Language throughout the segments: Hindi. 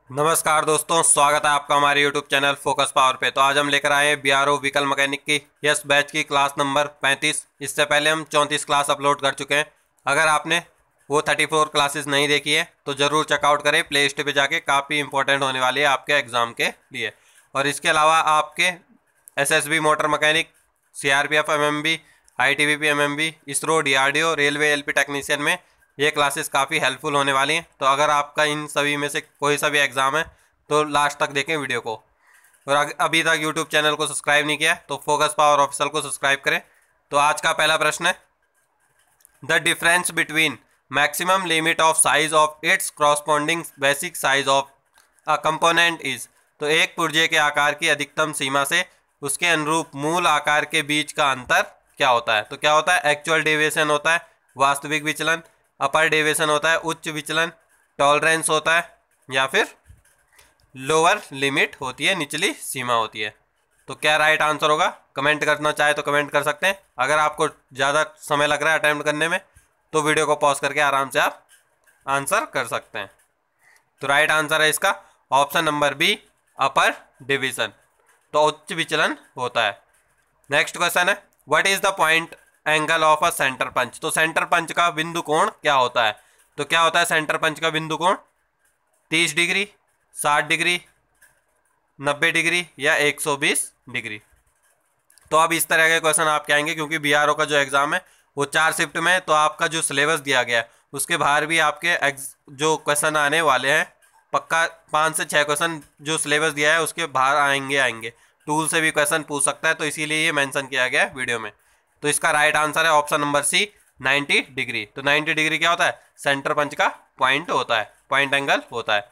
नमस्कार दोस्तों, स्वागत है आपका हमारे YouTube चैनल फोकस पावर पे। तो आज हम लेकर आए हैं BRO व्हीकल मैकेनिक की यस बैच की क्लास नंबर 35। इससे पहले हम 34 क्लास अपलोड कर चुके हैं। अगर आपने वो 34 क्लासेस नहीं देखी है तो ज़रूर चेकआउट करें, प्ले लिस्ट पे जाके। काफ़ी इंपॉर्टेंट होने वाली है आपके एग्ज़ाम के लिए। और इसके अलावा आपके SSB motor mechanic, CRPF MMB, ITBP MMB, ISRO, DRDO, railway LP technician में ये क्लासेस काफ़ी हेल्पफुल होने वाली हैं। तो अगर आपका इन सभी में से कोई सा भी एग्ज़ाम है तो लास्ट तक देखें वीडियो को। और अभी तक यूट्यूब चैनल को सब्सक्राइब नहीं किया तो फोकस पावर ऑफिशियल को सब्सक्राइब करें। तो आज का पहला प्रश्न है, the difference between maximum limit of size of its corresponding basic size of a component is. तो एक पुर्जे के आकार की अधिकतम सीमा से उसके अनुरूप मूल आकार के बीच का अंतर क्या होता है? तो क्या होता है? एक्चुअल डेविएशन होता है, वास्तविक विचलन, अपर डेविएशन होता है, उच्च विचलन, टॉलरेंस होता है, या फिर लोअर लिमिट होती है, निचली सीमा होती है। तो क्या राइट आंसर होगा? कमेंट करना चाहे तो कमेंट कर सकते हैं। अगर आपको ज़्यादा समय लग रहा है अटेम्प्ट करने में तो वीडियो को पॉज करके आराम से आप आंसर कर सकते हैं। तो राइट आंसर है इसका option number B, upper division. तो उच्च विचलन होता है। नेक्स्ट क्वेश्चन है, what is the point angle of a centre punch. तो सेंटर पंच का बिंदु कोण क्या होता है? तो क्या होता है सेंटर पंच का बिंदु कोण? 30 डिग्री, 60 डिग्री, 90 डिग्री या 120 डिग्री। तो अब इस तरह के क्वेश्चन आपके आएंगे क्योंकि BRO का जो एग्जाम है वो 4 शिफ्ट में है। तो आपका जो सिलेबस दिया गया है उसके बाहर भी आपके जो क्वेश्चन आने वाले हैं, पक्का 5 से 6 क्वेश्चन जो सिलेबस दिया है उसके बाहर आएंगे। टूल से भी क्वेश्चन पूछ सकता है, तो इसीलिए ये मेंशन किया गया है वीडियो में। तो इसका राइट आंसर है ऑप्शन नंबर सी, 90 डिग्री। तो 90 डिग्री क्या होता है? सेंटर पंच का पॉइंट होता है, पॉइंट एंगल होता है।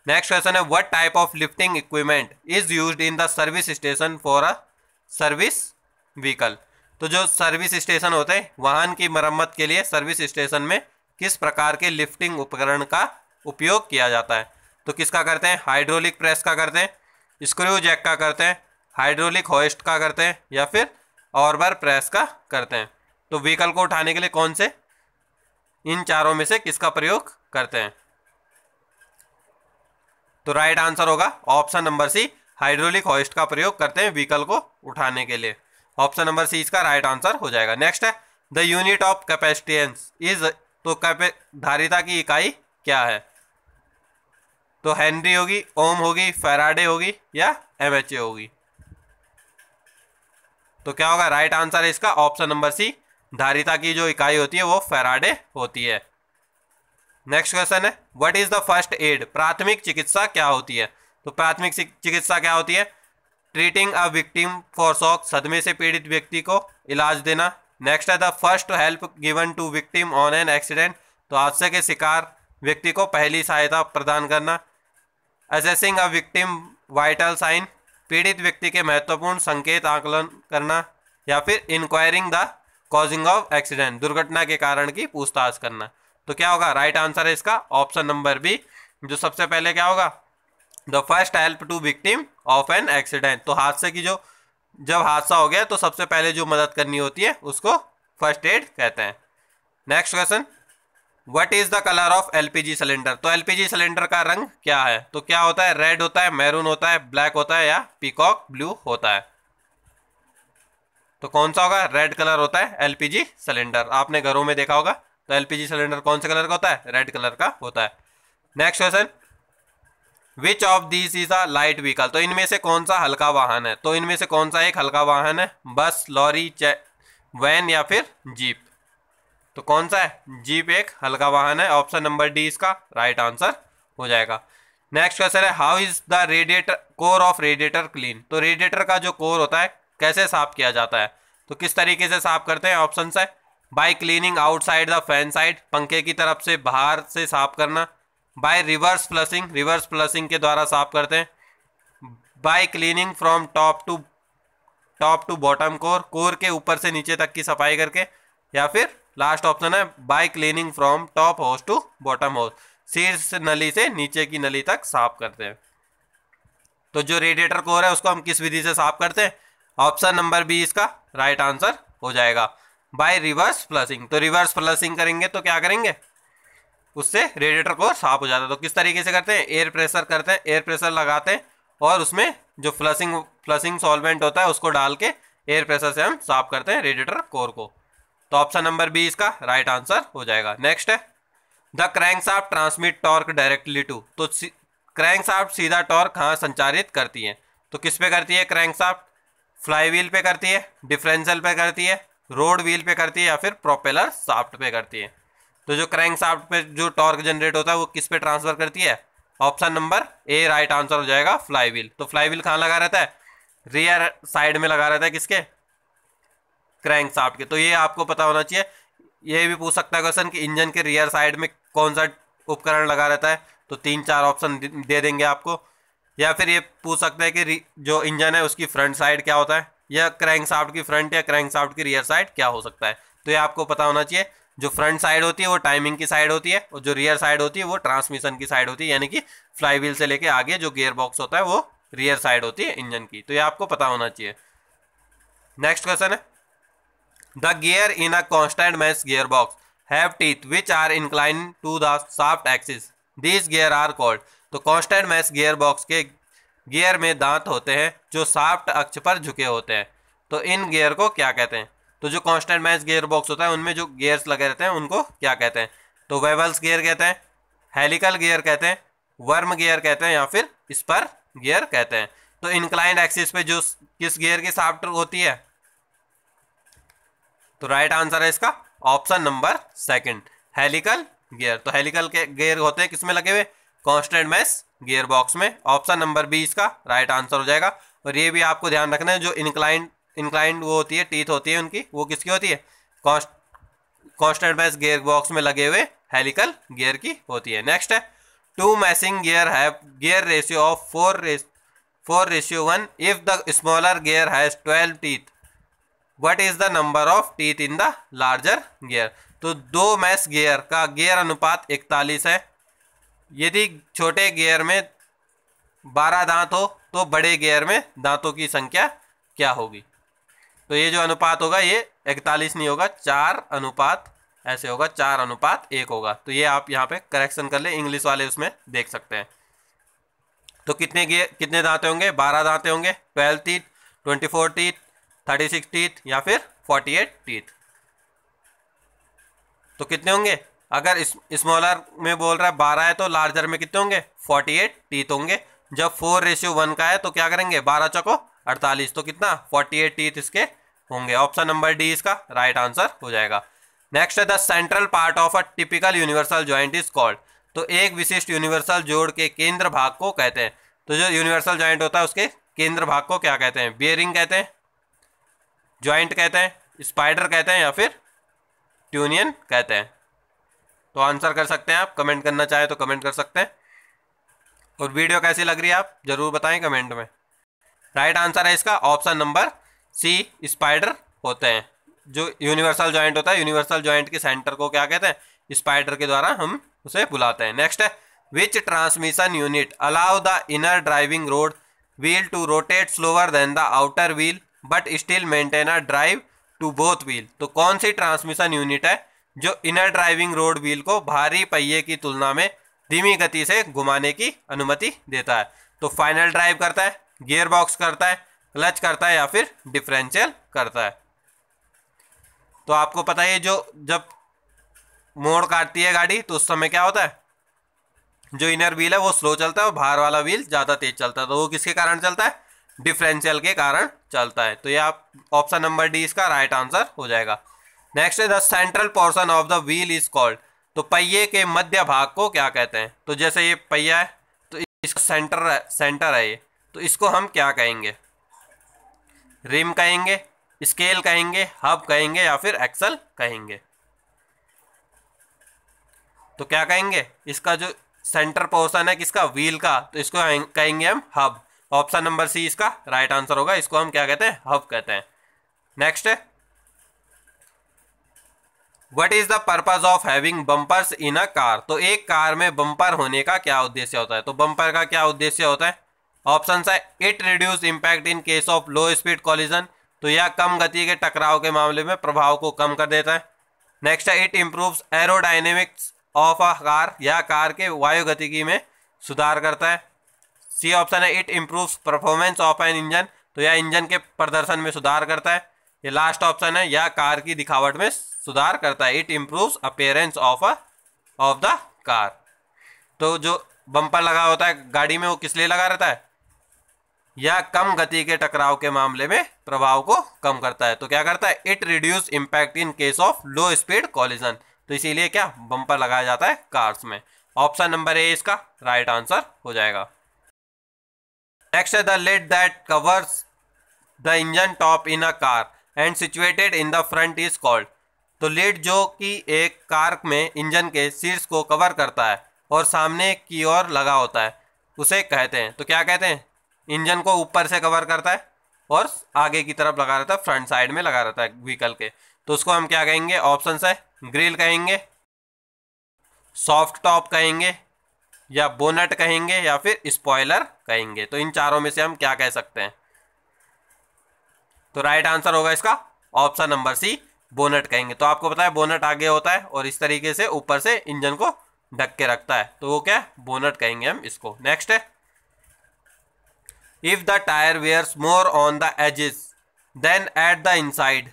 नेक्स्ट क्वेश्चन है, what type of lifting equipment is used in the service station for a service vehicle. तो जो सर्विस स्टेशन होते हैं, वाहन की मरम्मत के लिए सर्विस स्टेशन में किस प्रकार के लिफ्टिंग उपकरण का उपयोग किया जाता है? तो किसका करते हैं? हाइड्रोलिक प्रेस का करते हैं, स्क्रू जैक का करते हैं, हाइड्रोलिक होइस्ट का करते हैं, या फिर ऑर्बर प्रेस का करते हैं। तो व्हीकल को उठाने के लिए कौन से इन चारों में से किसका प्रयोग करते हैं? तो राइट आंसर होगा option number C, hydraulic hoist का प्रयोग करते हैं व्हीकल को उठाने के लिए। ऑप्शन नंबर सी इसका राइट आंसर हो जाएगा। नेक्स्ट है, the unit of capacitance is. तो धारिता की इकाई क्या है? तो हेनरी होगी, ओम होगी, फैराडे होगी, या MHA होगी। तो क्या होगा? राइट आंसर है इसका ऑप्शन नंबर सी, धारिता की जो इकाई होती है वो फैराडे होती है। नेक्स्ट क्वेश्चन है, what is the first aid. प्राथमिक चिकित्सा क्या होती है? तो प्राथमिक चिकित्सा क्या होती है? Treating a victim for shock, सदमे से पीड़ित व्यक्ति को इलाज देना। नेक्स्ट है, the first help given to victim on an accident. तो हादसे के शिकार व्यक्ति को पहली सहायता प्रदान करना। Assessing a victim vital sign, पीड़ित व्यक्ति के महत्वपूर्ण संकेत आकलन करना। या फिर inquiring the causing of accident, दुर्घटना के कारण की पूछताछ करना। तो क्या होगा? राइट आंसर है इसका ऑप्शन नंबर बी, जो सबसे पहले क्या होगा? The first help to victim of an accident. तो हादसे की जब हादसा हो गया तो सबसे पहले जो मदद करनी होती है उसको फर्स्ट एड कहते हैं। Next question, what is the colour of LPG cylinder. तो LPG सिलेंडर का रंग क्या है? तो क्या होता है? रेड होता है, मैरून होता है, ब्लैक होता है, या पीकॉक ब्लू होता है। तो कौन सा होगा? रेड कलर होता है LPG सिलेंडर। आपने घरों में देखा होगा। तो LPG सिलेंडर कौन से कलर का होता है? रेड कलर का होता है। Next question, which of this is a light vehicle. तो इनमें से कौन सा हल्का वाहन है? तो इनमें से कौन सा एक हल्का वाहन है? बस, लॉरी, वैन, या फिर जीप। तो कौन सा है? जीप एक हल्का वाहन है। ऑप्शन नंबर डी इसका राइट आंसर हो जाएगा। नेक्स्ट क्वेश्चन है, how is the radiator core of radiator clean. तो रेडिएटर का जो कोर होता है कैसे साफ किया जाता है? तो किस तरीके से साफ करते हैं? ऑप्शन है, by cleaning outside the fan side, पंखे की तरफ से बाहर से साफ करना। By reverse flushing, reverse flushing के द्वारा साफ करते हैं। By cleaning from top to bottom core, core के ऊपर से नीचे तक की सफाई करके। या फिर लास्ट ऑप्शन है, by cleaning from top hose to bottom hose, शीर्ष नली से नीचे की नली तक साफ करते हैं। तो जो रेडिएटर कोर है उसको हम किस विधि से साफ करते हैं? ऑप्शन नंबर बी इसका राइट आंसर हो जाएगा, बाय रिवर्स फ्लशिंग। तो रिवर्स फ्लशिंग करेंगे तो क्या करेंगे? उससे रेडिएटर को साफ हो जाता है। तो किस तरीके से करते हैं, एयर प्रेशर करते हैं, एयर प्रेशर लगाते हैं और उसमें जो फ्लशिंग सॉल्वेंट होता है उसको डाल के एयर प्रेशर से हम साफ करते हैं रेडिएटर कोर को। तो ऑप्शन नंबर बी इसका राइट आंसर हो जाएगा। नेक्स्ट है the crankshaft transmit torque directly to. तो क्रैंकशाफ्ट सीधा टॉर्क कहाँ संचारित करती है, तो किस पे करती है क्रैंकशाफ्ट, फ्लाई व्हील पे करती है, डिफरेंशियल पे करती है, रोड व्हील पे करती है या फिर प्रोपेलर शाफ्ट पे करती है। तो जो क्रैंकशाफ्ट पे जो टॉर्क जनरेट होता है वो किस पे ट्रांसफर करती है, ऑप्शन नंबर ए राइट आंसर हो जाएगा फ्लाई व्हील। तो फ्लाई व्हील कहाँ लगा रहता है, रियर साइड में लगा रहता है किसके, क्रैंकशाफ्ट के। तो ये आपको पता होना चाहिए। ये भी पूछ सकता है क्वेश्चन कि इंजन के रियर साइड में कौन सा उपकरण लगा रहता है, तो 3-4 ऑप्शन दे देंगे आपको। या फिर ये पूछ सकते हैं कि जो इंजन है उसकी फ्रंट साइड क्या होता है, या क्रैंकशाफ्ट की फ्रंट या क्रैंकशाफ्ट की रियर साइड क्या हो सकता है। तो ये आपको पता होना चाहिए। जो फ्रंट साइड होती है वो टाइमिंग की साइड होती है और जो रियर साइड होती है वो ट्रांसमिशन की साइड होती है, यानी कि फ्लाई व्हील से लेके आगे जो गियर बॉक्स होता है वो रियर साइड होती है इंजन की। तो ये आपको पता होना चाहिए। नेक्स्ट क्वेश्चन है the gear in a constant mesh gear box have teeth which are incline to the shaft axis, these gear are called. तो कांस्टेंट मैश गियर बॉक्स के गियर में दांत होते हैं जो शाफ्ट अक्ष पर झुके होते हैं। तो इन गियर को क्या कहते हैं, तो जो कांस्टेंट मैश गियर बॉक्स होता है उनमें जो गियर्स लगे रहते हैं उनको क्या कहते हैं, तो वेवल्स गियर कहते हैं, हेलिकल गियर कहते हैं, वर्म गियर कहते हैं या फिर स्पर गियर कहते हैं। तो इंक्लाइंड एक्सिस पे जो किस गियर की शाफ्ट होती है, तो राइट आंसर है इसका option number second helical gear. तो हेलिकल के गियर होते हैं किसमें लगे हुए, कांस्टेंट मैश गियर बॉक्स में। ऑप्शन नंबर बी इसका राइट आंसर हो जाएगा। और ये भी आपको ध्यान रखना है जो इंक्लाइंड वो होती है, टीथ होती है उनकी, वो किसकी होती है, कांस्टेंट मैश गियर बॉक्स में लगे हुए हेलिकल गियर की होती है। नेक्स्ट है two meshing gear have gear ratio of 4:1 if the smaller gear has 12 teeth, what is the number of teeth in the larger gear. तो दो मैश गियर का गियर अनुपात 41 है। यदि छोटे गियर में 12 दांत हो तो बड़े गियर में दांतों की संख्या क्या होगी। तो ये जो अनुपात होगा ये 41 नहीं होगा, 4 अनुपात ऐसे होगा, 4:1 होगा। तो ये आप यहाँ पे करेक्शन कर ले, इंग्लिश वाले उसमें देख सकते हैं। तो कितने दांते होंगे, 12 दांते होंगे, 12 टीथ, 24 टीथ, 36 टीथ या फिर 48 टीथ। तो कितने होंगे, अगर स्मॉलर में बोल रहा है 12 है तो लार्जर में कितने होंगे, 48 टीथ होंगे। जब 4:1 का है तो क्या करेंगे, 12 चौको 48, तो कितना 48 टीथ इसके होंगे। ऑप्शन नंबर डी इसका राइट आंसर हो जाएगा। नेक्स्ट है the central part of a typical universal joint is called. तो एक विशिष्ट यूनिवर्सल जोड़ के केंद्र भाग को कहते हैं। तो जो यूनिवर्सल जॉइंट होता है उसके केंद्र भाग को क्या कहते हैं, बियरिंग कहते हैं, जॉइंट कहते हैं, स्पाइडर कहते हैं या फिर ट्यूनियन कहते हैं। तो आंसर कर सकते हैं आप, कमेंट करना चाहे तो कमेंट कर सकते हैं। और वीडियो कैसी लग रही है आप जरूर बताएं कमेंट में। राइट आंसर है इसका ऑप्शन नंबर सी, स्पाइडर होते हैं। जो यूनिवर्सल जॉइंट होता है, यूनिवर्सल जॉइंट के सेंटर को क्या कहते हैं, स्पाइडर के द्वारा हम उसे बुलाते हैं। नेक्स्ट है which transmission unit allow the inner driving road wheel to rotate slower than the outer wheel but still maintain a drive to both wheel. तो कौन सी ट्रांसमिशन यूनिट है जो इनर ड्राइविंग रोड व्हील को भारी पहिए की तुलना में धीमी गति से घुमाने की अनुमति देता है। तो फाइनल ड्राइव करता है, गियर बॉक्स करता है, क्लच करता है या फिर डिफरेंशियल करता है। तो आपको पता है जो जब मोड़ काटती है गाड़ी तो उस समय क्या होता है, जो इनर व्हील है वो स्लो चलता है और बाहर वाला व्हील ज़्यादा तेज चलता है। तो वो किसके कारण चलता है, डिफरेंशियल के कारण चलता है। तो ये आप ऑप्शन नंबर डी इसका राइट आंसर हो जाएगा। नेक्स्ट है the central portion of the wheel is called. तो पहिए के मध्य भाग को क्या कहते हैं। तो जैसे ये पहिया है तो इसका सेंटर है ये, तो इसको हम क्या कहेंगे, रिम कहेंगे, स्केल कहेंगे, हब कहेंगे या फिर एक्सल कहेंगे। तो क्या कहेंगे, इसका जो सेंटर पोर्शन है किसका, व्हील का, तो इसको कहेंगे हम हब। ऑप्शन नंबर सी इसका राइट आंसर होगा, इसको हम क्या कहते हैं, हब कहते हैं। नेक्स्ट है what is the purpose of having bumpers in a car. तो एक कार में बम्पर होने का क्या उद्देश्य होता है। तो बम्पर का क्या उद्देश्य होता है, ऑप्शन है it reduce impact in case of low speed collision. तो यह कम गति के टकराव के मामले में प्रभाव को कम कर देता है। नेक्स्ट है it improves aerodynamics of a car, या कार के वायु गतिकी में सुधार करता है। सी ऑप्शन है it improves performance of an engine, तो यह इंजन के प्रदर्शन में सुधार करता है। ये लास्ट ऑप्शन है या कार की दिखावट में सुधार करता है, it improves appearance of the car. तो जो बम्पर लगा होता है गाड़ी में वो किस लिए लगा रहता है, या कम गति के टकराव के मामले में प्रभाव को कम करता है। तो क्या करता है, it reduce impact in case of low speed collision, तो इसीलिए क्या बम्पर लगाया जाता है कार्स में। ऑप्शन नंबर ए इसका राइट आंसर हो जाएगा। नेक्स्ट है the lid that covers the engine top in a car and situated in the front is called. तो लिड जो कि एक कार में इंजन के शीर्ष को कवर करता है और सामने की ओर लगा होता है उसे कहते हैं, तो क्या कहते हैं, इंजन को ऊपर से कवर करता है और आगे की तरफ लगा रहता है, फ्रंट साइड में लगा रहता है व्हीकल के, तो उसको हम क्या कहेंगे, ऑप्शन है ग्रिल कहेंगे, सॉफ्ट टॉप कहेंगे, या बोनट कहेंगे, या फिर स्पॉइलर कहेंगे। तो इन चारों में से हम क्या कह सकते हैं, तो राइट आंसर होगा इसका ऑप्शन नंबर सी, बोनट कहेंगे। तो आपको पता है बोनट आगे होता है और इस तरीके से ऊपर से इंजन को ढक के रखता है, तो वो क्या बोनट कहेंगे हम इसको। नेक्स्ट है if the tyre wears more on the edges than at the inside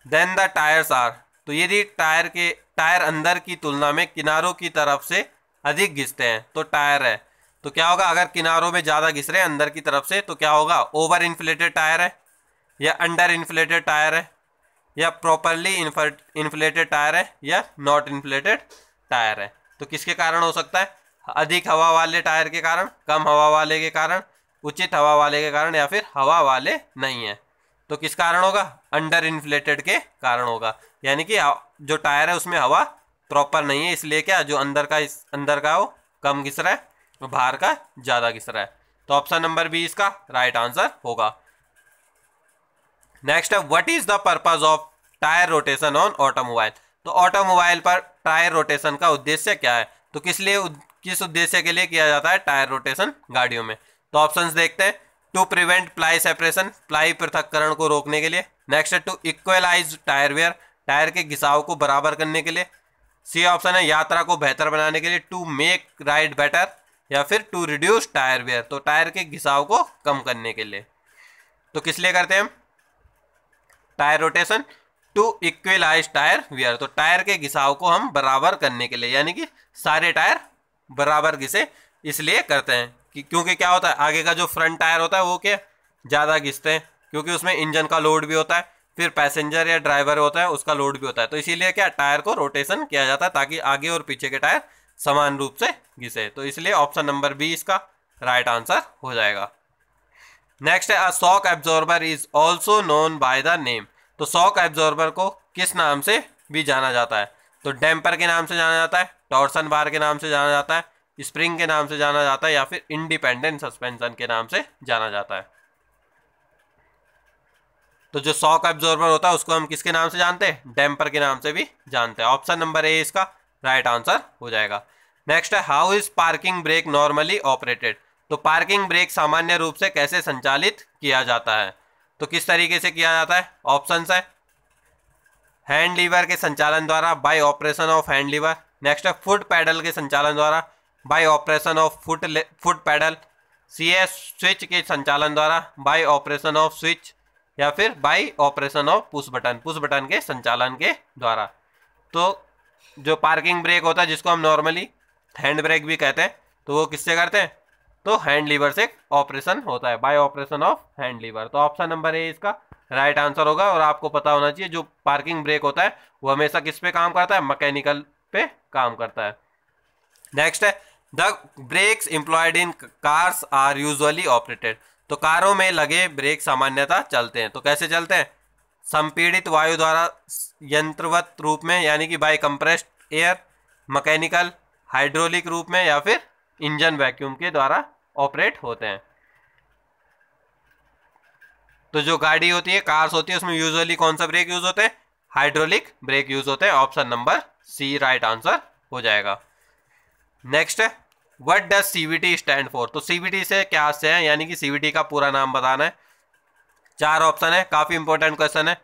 then the tyres are. तो यदि टायर अंदर की तुलना में किनारों की तरफ से अधिक घिसते हैं तो टायर है, तो क्या होगा, अगर किनारों में ज़्यादा घिस रहे हैं अंदर की तरफ से तो क्या होगा, ओवर इन्फ्लेटेड टायर है, या अंडर इन्फ्लेटेड टायर है, या प्रॉपरली इन्फ्लेटेड टायर है, या नॉट इन्फ्लेटेड टायर है। तो किसके कारण हो सकता है, अधिक हवा वाले टायर के कारण, कम हवा वाले के कारण, उचित हवा वाले के कारण, या फिर हवा वाले नहीं है। तो किस कारण होगा, अंडर इन्फ्लेटेड के कारण होगा, यानी कि जो टायर है उसमें हवा प्रॉपर नहीं है, इसलिए क्या जो अंदर का वो कम घिस रहा है और बाहर का ज़्यादा घिस रहा है। तो ऑप्शन नंबर बी इसका राइट आंसर होगा। नेक्स्ट है what is the purpose of tyre rotation on automobile. तो ऑटोमोबाइल पर टायर रोटेशन का उद्देश्य क्या है, तो किस उद्देश्य के लिए किया जाता है टायर रोटेशन गाड़ियों में। तो ऑप्शंस देखते हैं, to prevent ply separation, ply पृथक्करण को रोकने के लिए। नेक्स्ट है to equalize tyre wear, tyre के घिसाव को बराबर करने के लिए। सी ऑप्शन है यात्रा को बेहतर बनाने के लिए, टू मेक राइड बेटर, या फिर टू रिड्यूस टायर वेयर, तो टायर के घिसाव को कम करने के लिए। तो किस लिए करते हैं हम tyre rotation, to equalize tyre wear, तो टायर के घिसाव को हम बराबर करने के लिए, यानी कि सारे टायर बराबर घिसे इसलिए करते हैं कि क्योंकि क्या होता है, आगे का जो फ्रंट टायर होता है वो क्या ज़्यादा घिसते हैं, क्योंकि उसमें इंजन का लोड भी होता है, फिर पैसेंजर या ड्राइवर होता है उसका लोड भी होता है, तो इसीलिए क्या टायर को रोटेशन किया जाता है ताकि आगे और पीछे के टायर समान रूप से घिसे। तो इसलिए ऑप्शन नंबर बी इसका राइट आंसर हो जाएगा। नेक्स्ट है a shock absorber is also known by the name. तो शॉक एब्जॉर्बर को किस नाम से भी जाना जाता है, तो डैम्पर के नाम से जाना जाता है, टॉर्सन बार के नाम से जाना जाता है, स्प्रिंग के नाम से जाना जाता है, या फिर इंडिपेंडेंट सस्पेंशन के नाम से जाना जाता है। तो जो शॉक एब्जॉर्बर होता है उसको हम किसके नाम से जानते हैं, डैम्पर के नाम से भी जानते हैं। ऑप्शन नंबर ए इसका राइट आंसर हो जाएगा। नेक्स्ट है how is parking brake normally operated. तो पार्किंग ब्रेक सामान्य रूप से कैसे संचालित किया जाता है, तो किस तरीके से किया जाता है। ऑप्शंस है हैंड लीवर के संचालन द्वारा, by operation of hand lever. Next है फुट पैडल के संचालन द्वारा, by operation of foot pedal. C है स्विच के संचालन द्वारा, बाय ऑपरेशन ऑफ स्विच, या फिर bye operation of push button के संचालन के द्वारा। तो जो पार्किंग ब्रेक होता है जिसको हम नॉर्मली हैंड ब्रेक भी कहते हैं, तो वो किससे करते हैं, तो हैंड लीवर से ऑपरेशन होता है, by operation of hand lever. तो ऑप्शन नंबर ए इसका राइट आंसर होगा। और आपको पता होना चाहिए जो पार्किंग ब्रेक होता है वो हमेशा किस पे काम करता है, मैकेनिकल पे काम करता है। नेक्स्ट है the brakes employed in cars are usually operated. तो कारों में लगे ब्रेक सामान्यतः चलते हैं, तो कैसे चलते हैं, संपीड़ित वायु द्वारा यंत्रवत रूप में, यानी कि by compressed air, mechanical hydraulic रूप में, या फिर इंजन वैक्यूम के द्वारा ऑपरेट होते हैं। तो जो गाड़ी होती है, कार्स होती है, उसमें यूजुअली कौन सा ब्रेक यूज होते हैं, हाइड्रोलिक ब्रेक यूज होते हैं। Option number C right answer हो जाएगा। नेक्स्ट है what does CVT stand for. तो सीवीटी से क्या से है, यानी कि सीवीटी का पूरा नाम बताना है। 4 ऑप्शन है, काफी इंपॉर्टेंट क्वेश्चन है।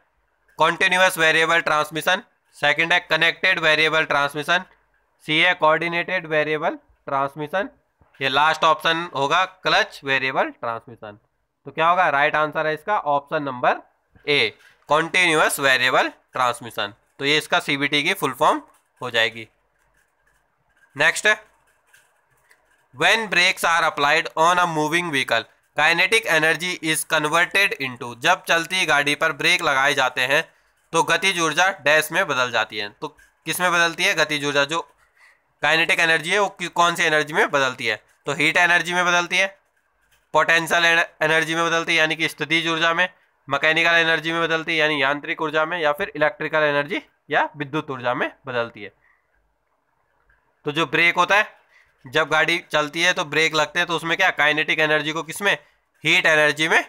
कॉन्टिन्यूअस वेरिएबल ट्रांसमिशन, सेकंड है कनेक्टेड वेरिएबल ट्रांसमिशन, सी है कोऑर्डिनेटेड वेरिएबल ट्रांसमिशन, ये लास्ट ऑप्शन होगा क्लच वेरिएबल ट्रांसमिशन। तो क्या होगा, राइट आंसर है इसका ऑप्शन नंबर ए, कॉन्टिन्यूअस वेरिएबल ट्रांसमिशन। तो ये इसका सीबीटी की फुल फॉर्म हो जाएगी। नेक्स्ट है when brakes are applied on a moving vehicle kinetic energy is converted into, जब चलती गाड़ी पर ब्रेक लगाए जाते हैं तो गतिज ऊर्जा डैश में बदल जाती है। तो किस में बदलती है गतिज ऊर्जा, जो काइनेटिक एनर्जी है वो कौन सी एनर्जी में बदलती है, तो हीट एनर्जी में बदलती है, पोटेंशियल एनर्जी में बदलती है यानी कि स्थितिज ऊर्जा में, मैकेनिकल एनर्जी में बदलती है यानी यांत्रिक ऊर्जा में, या फिर इलेक्ट्रिकल एनर्जी या विद्युत ऊर्जा में बदलती है। तो जो ब्रेक होता है, जब गाड़ी चलती है तो ब्रेक लगते हैं तो उसमें क्या काइनेटिक एनर्जी को किसमें, हीट एनर्जी में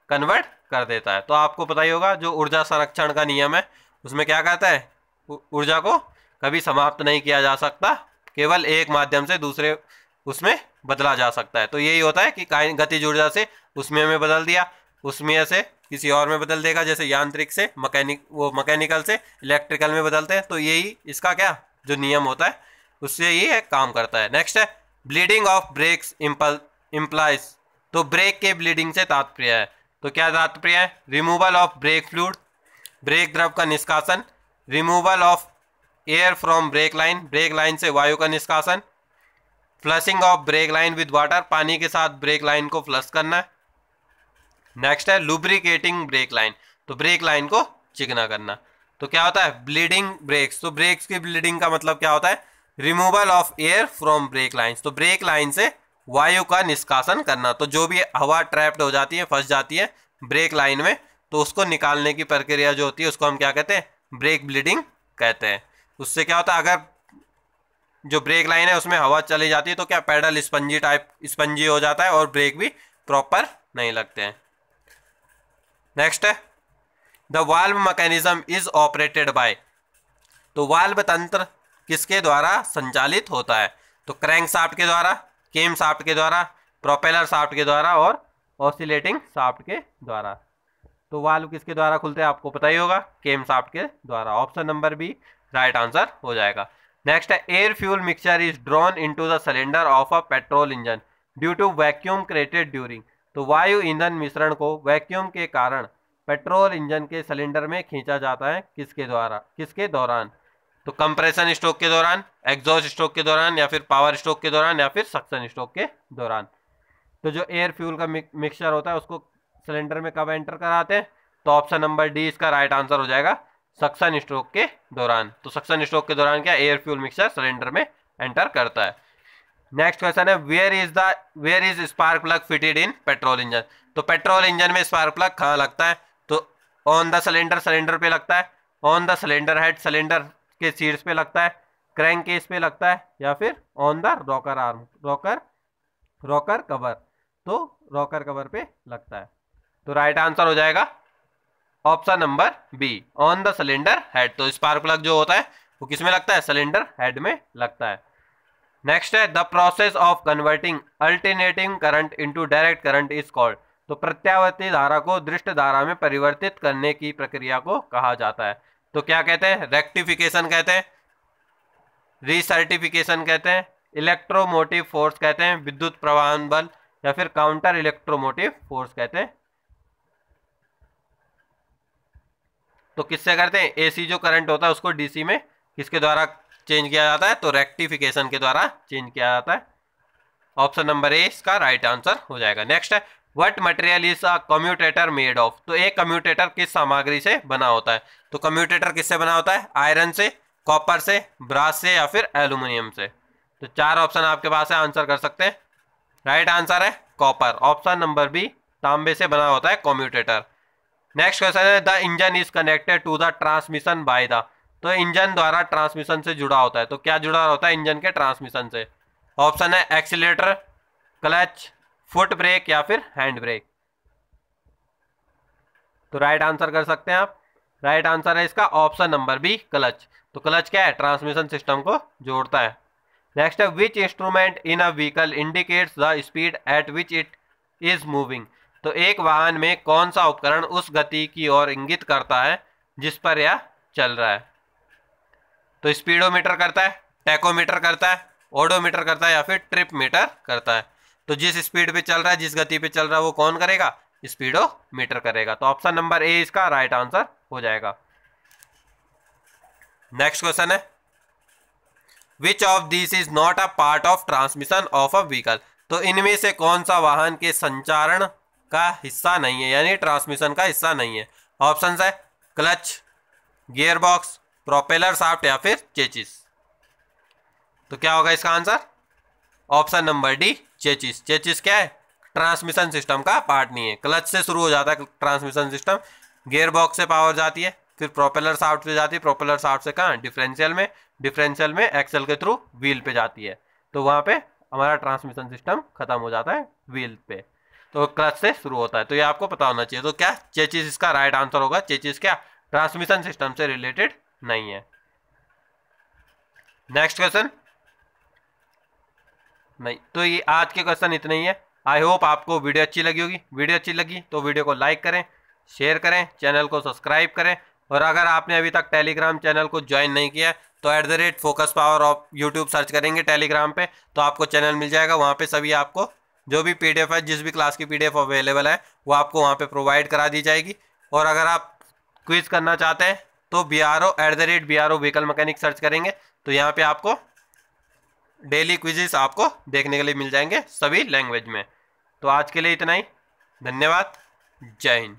कन्वर्ट कर देता है। तो आपको पता ही होगा जो ऊर्जा संरक्षण का नियम है उसमें क्या कहता है, ऊर्जा को कभी समाप्त नहीं किया जा सकता, केवल एक माध्यम से दूसरे उसमें बदला जा सकता है। तो यही होता है कि गतिज ऊर्जा से उसमें में बदल दिया, उसमें से किसी और में बदल देगा, जैसे यांत्रिक से मैकेनिकल से इलेक्ट्रिकल में बदलते हैं। तो यही इसका क्या जो नियम होता है उससे ये काम करता है। नेक्स्ट है ब्लीडिंग ऑफ ब्रेक्स इम्प्लाइज, तो ब्रेक के ब्लीडिंग से तात्पर्य है, तो क्या तात्पर्य है, removal of brake fluid, brake द्रव का निष्कासन, removal of air from brake line से वायु का निष्कासन, flushing of brake line with water, पानी के साथ ब्रेक लाइन को फ्लश करना है। नेक्स्ट है लुब्रिकेटिंग ब्रेक लाइन, तो ब्रेक लाइन को चिकना करना। तो क्या होता है ब्लीडिंग ब्रेक्स, तो ब्रेक्स की ब्लीडिंग का मतलब क्या होता है, removal of air from brake line, तो ब्रेक लाइन से वायु का निष्कासन करना। तो जो भी हवा ट्रैप्ड हो जाती है, फंस जाती है ब्रेक लाइन में, तो उसको निकालने की प्रक्रिया जो होती है उसको हम क्या कहते हैं, ब्रेक ब्लीडिंग कहते हैं। उससे क्या होता है, अगर जो ब्रेक लाइन है उसमें हवा चली जाती है तो क्या पैडल स्पंजी हो जाता है और ब्रेक भी प्रॉपर नहीं लगते हैं। नेक्स्ट है the valve mechanism is operated by, तो वाल्व तंत्र किसके द्वारा संचालित होता है, तो क्रैंक शाफ्ट के द्वारा, केम शाफ्ट के द्वारा, प्रोपेलर शाफ्ट के द्वारा और ऑसिलेटिंग शाफ्ट के द्वारा। तो वाल्व किसके द्वारा खुलते हैं आपको पता ही होगा, केम शाफ्ट के द्वारा। Option number B right answer हो जाएगा। नेक्स्ट है air fuel mixture is drawn into the cylinder of a petrol engine due to vacuum created during, तो वायु ईंधन मिश्रण को वैक्यूम के कारण पेट्रोल इंजन के सिलेंडर में खींचा जाता है किसके द्वारा, किसके दौरान, तो कंप्रेशन स्ट्रोक के दौरान, एग्जॉस्ट स्ट्रोक के दौरान, या फिर पावर स्ट्रोक के दौरान, या फिर सक्शन स्ट्रोक के दौरान। तो जो एयर फ्यूल का मिक्सचर होता है उसको सिलेंडर में कब एंटर कराते हैं, तो ऑप्शन नंबर डी इसका राइट आंसर हो जाएगा, सक्शन स्ट्रोक के दौरान। तो सक्शन स्ट्रोक के दौरान क्या एयर फ्यूल मिक्सचर सिलेंडर में एंटर करता है। नेक्स्ट क्वेश्चन है where is spark plug fitted in petrol engine, तो पेट्रोल इंजन में स्पार्क प्लग कहाँ लगता है, तो ऑन द सिलेंडर पे लगता है, on the cylinder head cylinder के सीट्स पे लगता है, क्रैंक केस पे लगता है, या फिर on the rocker arm rocker cover, तो रॉकर कवर पे लगता है। तो राइट आंसर हो जाएगा option number be on the cylinder head. तो स्पार्क प्लग जो होता है वो किस में लगता है, सिलेंडर हेड में लगता है। नेक्स्ट है the process of converting alternating current into direct current is called, तो प्रत्यावर्ती धारा को दृष्ट धारा में परिवर्तित करने की प्रक्रिया को कहा जाता है। तो क्या कहते हैं, रेक्टिफिकेशन कहते हैं, रीसर्टिफिकेशन कहते हैं, इलेक्ट्रोमोटिव फोर्स कहते हैं, विद्युत प्रवाहन बल, या फिर काउंटर इलेक्ट्रोमोटिव फोर्स कहते हैं। तो किससे करते हैं, एसी जो करंट होता है उसको डीसी में किसके द्वारा चेंज किया जाता है, तो रेक्टिफिकेशन के द्वारा चेंज किया जाता है। ऑप्शन नंबर ए इसका राइट आंसर हो जाएगा। नेक्स्ट है what material is a commutator made of, तो एक कम्यूटेटर किस सामग्री से बना होता है, तो कम्यूटेटर किससे बना होता है, आयरन से, कॉपर से, ब्रास से, या फिर एल्यूमिनियम से। तो चार ऑप्शन आपके पास है, आंसर कर सकते हैं। राइट आंसर है कॉपर, ऑप्शन नंबर बी तांबे से बना होता है कम्यूटेटर। नेक्स्ट क्वेश्चन है the engine is connected to the transmission by the, तो इंजन द्वारा ट्रांसमिशन से जुड़ा होता है, तो क्या जुड़ा होता है इंजन के ट्रांसमिशन से, ऑप्शन है एक्सीलरेटर, क्लच, फुट ब्रेक, या फिर हैंड ब्रेक। तो राइट आंसर कर सकते हैं आप, राइट आंसर है इसका ऑप्शन नंबर बी क्लच। तो क्लच क्या है, ट्रांसमिशन सिस्टम को जोड़ता है। नेक्स्ट है which instrument in a vehicle indicates the speed at which it is moving, तो एक वाहन में कौन सा उपकरण उस गति की ओर इंगित करता है जिस पर यह चल रहा है। तो स्पीडोमीटर करता है, टैकोमीटर करता है, ओडोमीटर करता है या फिर ट्रिप मीटर करता है। तो जिस स्पीड पे चल रहा है, जिस गति पे चल रहा है, वो कौन करेगा? स्पीडोमीटर करेगा। तो ऑप्शन नंबर ए इसका राइट आंसर हो जाएगा। नेक्स्ट क्वेश्चन है, which of this is not a part of transmission of a vehicle. तो इनमें से कौन सा वाहन के संचारण का हिस्सा नहीं है, यानी ट्रांसमिशन का हिस्सा नहीं है? ऑप्शन है clutch, gear box, propeller shaft या फिर चेचिस। तो क्या होगा इसका answer? Option number D, chassis. Chassis क्या है? ट्रांसमिशन सिस्टम का पार्ट नहीं है। क्लच से शुरू हो जाता है ट्रांसमिशन सिस्टम, गियर बॉक्स से पावर जाती है, फिर प्रोपेलर शाफ्ट पे जाती है, प्रोपेलर शाफ्ट से कहाँ? डिफरेंशियल में, डिफरेंशियल में एक्सेल के थ्रू व्हील पे जाती है। तो वहाँ पे हमारा ट्रांसमिशन सिस्टम खत्म हो जाता है व्हील पे। तो क्लच से शुरू होता है। तो ये आपको पता होना चाहिए। तो क्या चेचिस इसका राइट आंसर होगा? चेचिस क्या ट्रांसमिशन सिस्टम से रिलेटेड नहीं है। नेक्स्ट क्वेश्चन नहीं। तो ये आज के क्वेश्चन इतने ही है। आई होप आपको वीडियो अच्छी लगी होगी। वीडियो अच्छी लगी तो वीडियो को लाइक करें, शेयर करें, चैनल को सब्सक्राइब करें। और अगर आपने अभी तक टेलीग्राम चैनल को ज्वाइन नहीं किया है तो @focus power of YouTube search करेंगे टेलीग्राम पे, तो आपको चैनल मिल जाएगा। वहाँ पे सभी आपको जो भी PDF है, जिस भी क्लास की PDF अवेलेबल है, वो आपको वहाँ पे प्रोवाइड करा दी जाएगी। और अगर आप क्विज करना चाहते हैं तो BRO व्हीकल मैकेनिक सर्च करेंगे, तो यहाँ पे आपको डेली क्विजेस आपको देखने के लिए मिल जाएंगे सभी लैंग्वेज में। तो आज के लिए इतना ही। धन्यवाद। जय हिंद।